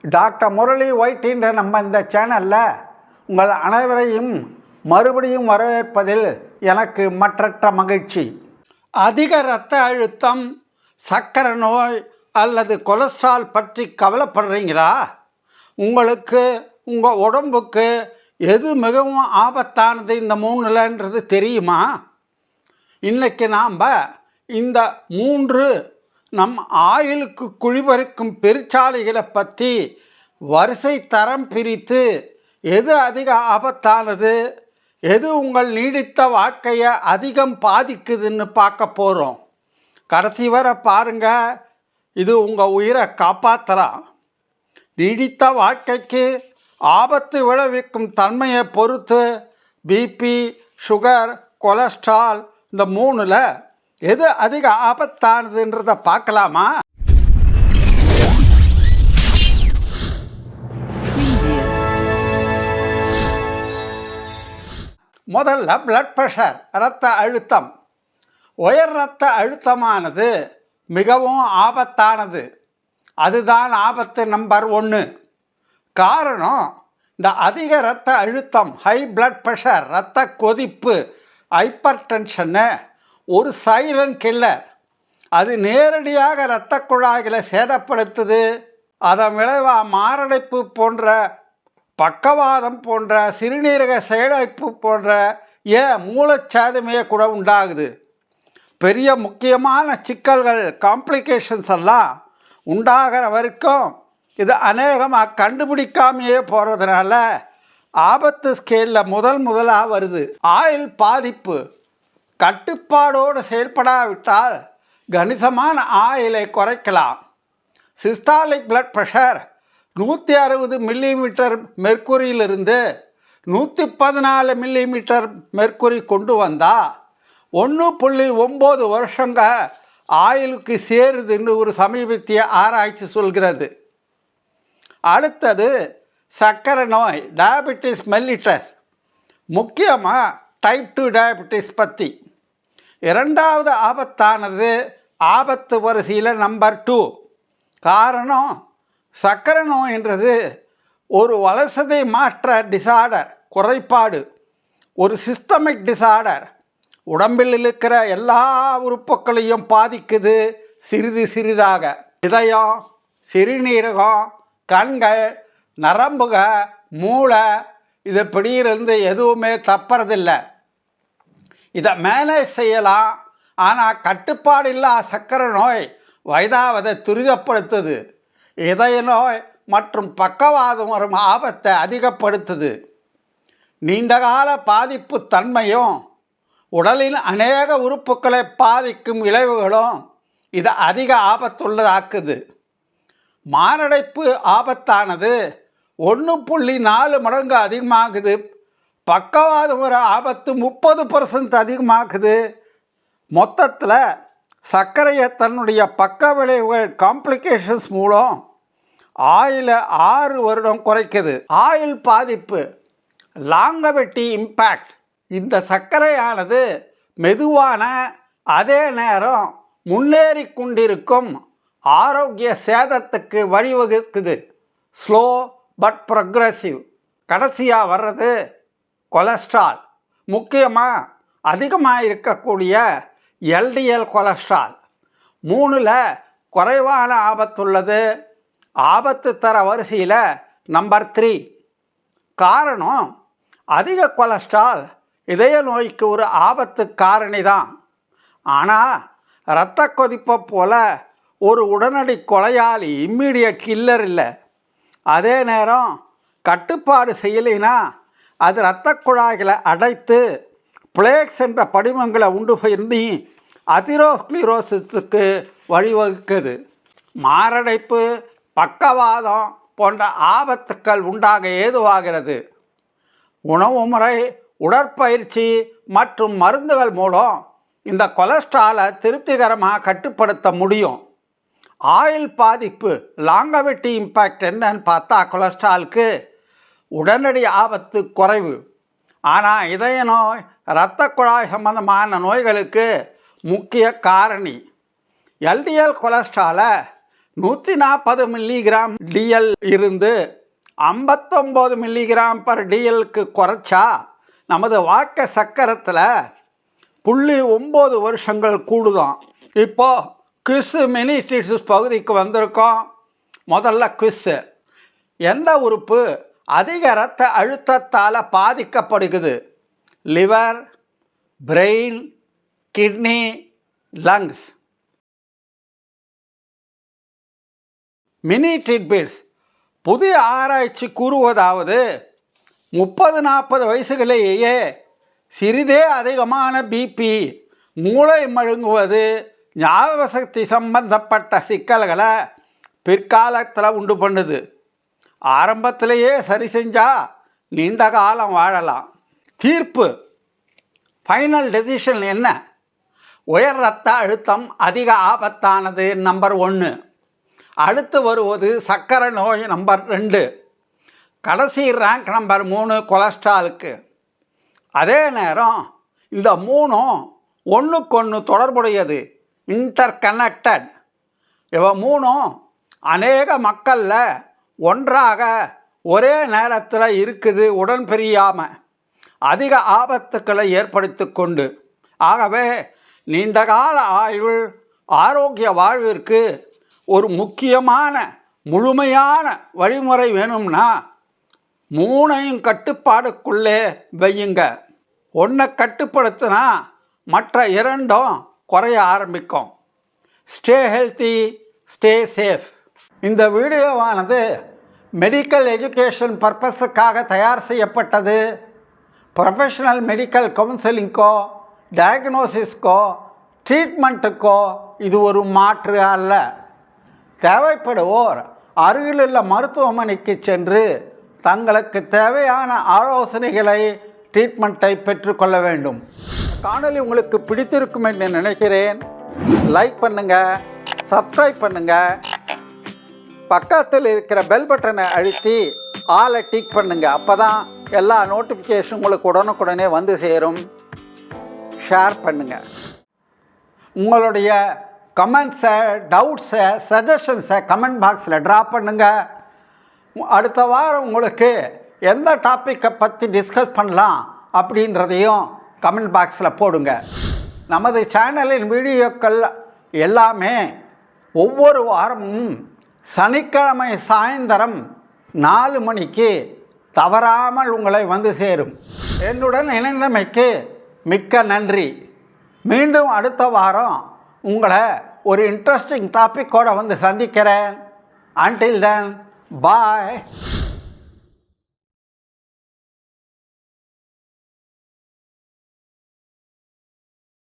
Doctor Murali ஒயிட்டின்ற நம்ம இந்த சேனலில் உங்கள் அனைவரையும் மறுபடியும் வரவேற்பதில் எனக்கு மற்றற்ற மகிழ்ச்சி. அதிக இரத்த அழுத்தம், சர்க்கரை நோய் அல்லது கொலஸ்ட்ரால் பற்றி கவலைப்படுறீங்களா? உங்களுக்கு உங்கள் உடம்புக்கு எது மிகவும் ஆபத்தானது இந்த மூணுலன்றது தெரியுமா? இன்றைக்கி நாம் இந்த 3 நம் ஆயுளுக்கு குழிபறிக்கும் பெருச்சாளிகளை பற்றி வரிசை தரம் பிரித்து எது அதிக ஆபத்தானது, எது உங்கள் நீடித்த வாழ்க்கையை அதிகம் பாதிக்குதுன்னு பார்க்க போகிறோம். கடைசி வரை பாருங்கள், இது உங்கள் உயிரை காப்பாற்றலாம். நீடித்த வாழ்க்கைக்கு ஆபத்து விளைவிக்கும் தன்மையை பொறுத்து பிபி, சுகர், கொலஸ்ட்ரால் இந்த 3ல் எது அதிக ஆபத்தானதுன்றதை பார்க்கலாமா? முதல்ல பிளட் ப்ரெஷர், இரத்த அழுத்தம். உயர் இரத்த அழுத்தமானது மிகவும் ஆபத்தானது. அதுதான் ஆபத்து நம்பர் 1. காரணம், இந்த அதிக இரத்த அழுத்தம், ஹை பிளட் ப்ரெஷர், இரத்த கொதிப்பு, ஹைப்பர் டென்ஷன்னு ஒரு சைலண்ட் கில்லர். அது நேரடியாக இரத்த குழாய்களை சேதப்படுத்துது. அதன் விளைவாக மாரடைப்பு போன்ற, பக்கவாதம் போன்ற, சிறுநீரக செயலிழப்பு போன்ற, மூளைச்சாதுமையை கூட உண்டாகுது. பெரிய முக்கியமான சிக்கல்கள், காம்ப்ளிகேஷன்ஸ் எல்லாம் உண்டாகிற வரைக்கும் இது அநேகமாக கண்டுபிடிக்காமையே போகிறதுனால ஆபத்து ஸ்கேலில் முதலாக வருது. ஆயுள் பாதிப்பு கட்டுப்பாடோடு செயல்படாவிட்டால் கணிசமான ஆயுளை குறைக்கலாம். சிஸ்டாலிக் பிளட் ப்ரெஷர் 160 மில்லிமீட்டர் மெர்க்குரியிலிருந்து 114 மில்லிமீட்டர் மெர்க்குரி கொண்டு வந்தால் 1.9 வருஷங்க ஆயுளுக்கு சேருதுன்னு ஒரு சமீபத்திய ஆராய்ச்சி சொல்கிறது. அடுத்தது சர்க்கரை நோய், டயபெட்டிஸ் மெல்லிட்டஸ், முக்கியமாக டைப் 2 டயபெட்டிஸ் பற்றி. இரண்டாவது ஆபத்தானது ஆபத்து வரிசையில் நம்பர் 2. காரணம், சர்க்கரை நோயின்றது ஒரு வளர்சிதை மாற்ற டிசார்டர், குறைபாடு, ஒரு சிஸ்டமிக் டிசார்டர். உடம்பில் இருக்கிற எல்லா உறுப்புகளையும் பாதிக்குது சிறிது சிறிதாக. இதயம், சிறுநீரகம், கண்கள், நரம்புக, மூளை, இது பிடியிலிருந்து எதுவுமே தப்புறதில்லை. இதை மேனேஜ் செய்யலாம். ஆனால் கட்டுப்பாடு இல்லாத சர்க்கரை நோய் வயதாவதை துரிதப்படுத்துது. இதய நோய் மற்றும் பக்கவாதம் வரும் ஆபத்தை அதிகப்படுத்துது. நீண்டகால பாதிப்பு தன்மையும் உடலின் அநேக உறுப்புகளை பாதிக்கும் விளைவுகளும் இதை அதிக ஆபத்துள்ளதாக்குது. மாரடைப்பு ஆபத்தானது 1.4 மடங்கு அதிகமாகுது. பக்கவாதம் வர ஆபத்து 30% அதிகமாகுது. மொத்தத்தில் சர்க்கரையை தன்னுடைய பக்க விளைவுகள், காம்ப்ளிகேஷன்ஸ் மூலம் ஆயுளை 6 வருடம் குறைக்குது. ஆயுள் பாதிப்பு, லாங்கவிட்டி இம்பேக்ட். இந்த சர்க்கரையானது மெதுவான, அதே நேரம் முன்னேறி கொண்டிருக்கும் ஆரோக்கிய சேதத்துக்கு வழிவகுக்குது. Slow but progressive. கடைசியாக வர்றது கொலஸ்ட்ரால். முக்கியமாக அதிகமாக இருக்கக்கூடிய எல்டிஎல் கொலஸ்ட்ரால். 3ல் குறைவான ஆபத்துள்ளது. ஆபத்து தர வரிசையில் நம்பர் 3. காரணம், அதிக கொலஸ்ட்ரால் இதய நோய்க்கு ஒரு ஆபத்து காரணி தான். ஆனால் இரத்த கொதிப்பை போல ஒரு உடனடி கொலையாளி, இம்மீடியட் கில்லர் இல்லை. அதே நேரம் கட்டுப்பாடு செய்யலைன்னா அது இரத்த குழாய்களை அடைத்து பிளேக்ஸ் என்ற படிமங்களை உண்டு பண்ணி அதிரோஸ்க்ளிரோசிஸுக்கு வழிவகுக்குது. மாரடைப்பு, பக்கவாதம் போன்ற ஆபத்துக்கள் உண்டாக ஏதுவாகிறது. உணவு முறை, உடற்பயிற்சி மற்றும் மருந்துகள் மூலம் இந்த கொலஸ்ட்ராலை திருப்திகரமாக கட்டுப்படுத்த முடியும். ஆயுள் பாதிப்பு, லாங்கவிட்டி இம்பேக்ட் என்னன்னு பார்த்தா, கொலஸ்ட்ராலுக்கு உடனடி ஆபத்து குறைவு. ஆனால் இதய நோய், இரத்த குழாய் சம்பந்தமான நோய்களுக்கு முக்கிய காரணி. எல்டிஎல் கொலஸ்ட்ராலை 140 மில்லிகிராம் டிஎல் இருந்து 59 மில்லிகிராம் பர் டிஎல்க்கு குறைச்சா நமது வாழ்க்கை சக்கரத்தில் 0.9 வருஷங்கள் கூடுதான். இப்போது குவிஸ் மினி டீச்சர்ஸ் பகுதிக்கு வந்திருக்கோம். முதல்ல குவிஸ். எந்த உறுப்பு அதிக இரத்த அழுத்தத்தால் பாதிக்கப்படுகிறது? Liver, brain, kidney, lungs. Mini treat bits. புதிய ஆராய்ச்சி கூறுவதாவது 30-40 வயசுகளிலேயே சிறிதே அதிகமான பிபி, மூளை மழுங்குவது, ஞாபக சக்தி சம்பந்தப்பட்ட சிக்கல்களை பிற்காலத்தில் உண்டு பண்ணுது. ஆரம்பத்திலேயே சரி செஞ்சால் நீண்ட காலம் வாழலாம். தீர்ப்பு, ஃபைனல் டெசிஷன் என்ன? உயர் இரத்த அழுத்தம் அதிக ஆபத்தானது நம்பர் 1. அடுத்து வருவது சர்க்கரை நோய் நம்பர் 2. கடைசி ரேங்க் நம்பர் 3 கொலஸ்ட்ராலுக்கு. அதே நேரம் இந்த 3ம் ஒன்றுக்கொன்று தொடர்புடையது, இன்டர் கனெக்டட். இவ 3ம் அநேக மக்களில் ஒன்றாக ஒரே நேரத்தில் இருக்குது, உடன் பிரியாமல் அதிக ஆபத்துக்களை ஏற்படுத்தி கொண்டு. ஆகவே நீண்டகால ஆயுள், ஆரோக்கிய வாழ்விற்கு ஒரு முக்கியமான முழுமையான வழிமுறை வேணும்னா 3ஐயும் கட்டுப்பாடுக்குள்ளே வையுங்க. 1 கட்டுப்படுத்தினா மற்ற 2ம் குறைய ஆரம்பிக்கும். Stay healthy, stay safe. இந்த வீடியோவானது மெடிக்கல் எஜுகேஷன் பர்பஸுக்காக தயார் செய்யப்பட்டது. ப்ரொஃபஷனல் மெடிக்கல் கவுன்சிலிங்கோ, டயக்னோசிஸ்க்கோ, ட்ரீட்மெண்ட்டுக்கோ இது ஒரு மாற்று அல்ல. தேவைப்படுவோர் அருகிலுள்ள மருத்துவமனைக்கு சென்று தங்களுக்கு தேவையான ஆலோசனைகளை, ட்ரீட்மெண்ட்டை பெற்றுக்கொள்ள வேண்டும். காணொளி உங்களுக்கு பிடித்திருக்கும் என்று நினைக்கிறேன். லைக் பண்ணுங்கள், சப்ஸ்கிரைப் பண்ணுங்கள், பக்கத்தில் இருக்கிற பெல் பட்டனை அழுத்தி ஆலை டிக் பண்ணுங்கள். அப்போ தான் எல்லா நோட்டிஃபிகேஷன் உங்களுக்கு உடனுக்குடனே வந்து சேரும். ஷேர் பண்ணுங்கள். உங்களுடைய கமெண்ட்ஸை, டவுட்ஸை, சஜஷன்ஸை கமெண்ட் பாக்ஸில் ட்ராப் பண்ணுங்கள். அடுத்த வாரம் உங்களுக்கு எந்த டாப்பிக்கை பற்றி டிஸ்கஸ் பண்ணலாம் அப்படின்றதையும் கமெண்ட் பாக்ஸில் போடுங்க. நமது சேனலின் வீடியோக்கள் எல்லாமே ஒவ்வொரு வாரமும் சனிக்கிழமை சாயந்தரம் 4 மணிக்கு தவறாமல் உங்களை வந்து சேரும். என்னுடன் இணைந்தமைக்கு மிக்க நன்றி. மீண்டும் அடுத்த வாரம் உங்களை ஒரு இன்ட்ரெஸ்டிங் டாப்பிக்கோடு வந்து சந்திக்கிறேன். Until then, bye.